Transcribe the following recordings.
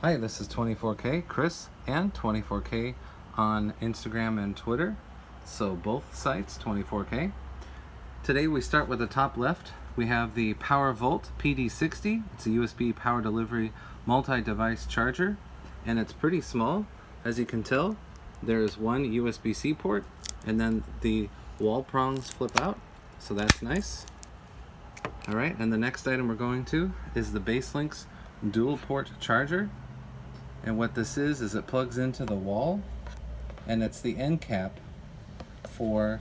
Hi, this is 24K Chris and 24K on Instagram and Twitter, so both sites 24K. Today we start with the top left. We have the PowerVolt PD60. It's a USB power delivery multi-device charger, and it's pretty small. As you can tell, there's one USB-C port, and then the wall prongs flip out, so that's nice. Alright, and the next item we're going to is the Lynx dual port charger. And what this is it plugs into the wall, and it's the end cap for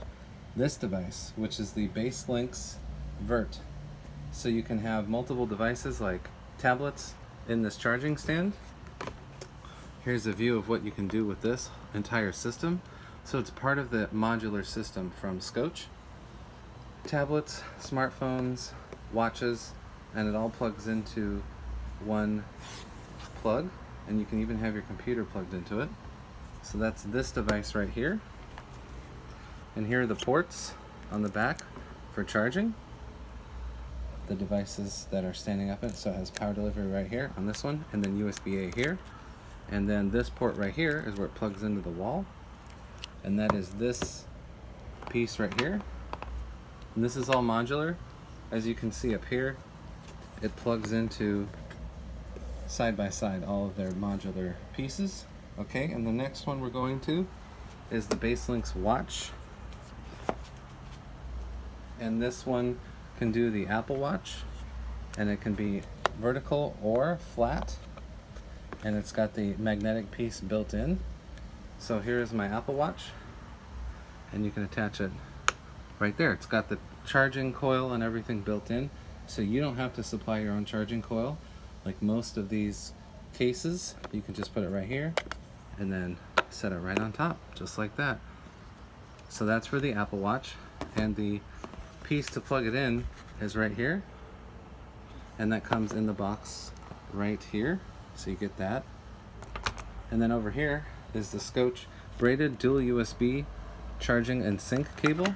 this device, which is the Lynx Vert. So you can have multiple devices like tablets in this charging stand. Here's a view of what you can do with this entire system. So it's part of the Modular system from Scosche. Tablets, smartphones, watches, and it all plugs into one plug, and you can even have your computer plugged into it. So that's this device right here. And here are the ports on the back for charging the devices that are standing up in it. So it has power delivery right here on this one, and then USB-A here. And then this port right here is where it plugs into the wall. And that is this piece right here. And this is all modular. As you can see up here, it plugs into side by side all of their modular pieces. Okay, and the next one we're going to is the Lynx watch. And this one can do the Apple Watch, and it can be vertical or flat, and it's got the magnetic piece built in. So here's my Apple Watch, and you can attach it right there. It's got the charging coil and everything built in, so you don't have to supply your own charging coil like most of these cases. You can just put it right here and then set it right on top, just like that. So that's for the Apple Watch, and the piece to plug it in is right here, and that comes in the box right here, so you get that. And then over here is the Scosche braided dual USB charging and sync cable,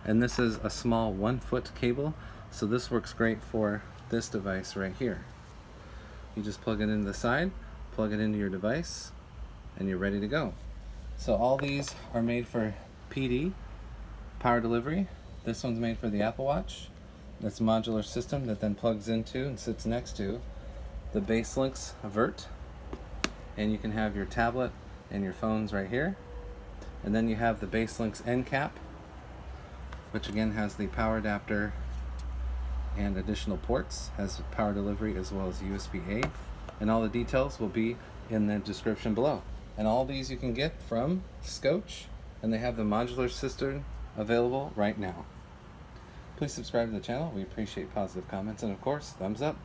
and this is a small 1-foot cable, so this works great for this device right here. You just plug it into the side, plug it into your device, and you're ready to go. So all these are made for PD, power delivery. This one's made for the Apple Watch. That's a modular system that then plugs into and sits next to the Lynx Vert. And you can have your tablet and your phones right here. And then you have the Lynx end cap, which again has the power adapter and additional ports, has power delivery as well as USB-A, and all the details will be in the description below. And all these you can get from Scosche, and they have the modular system available right now. Please subscribe to the channel. We appreciate positive comments, and of course, thumbs up.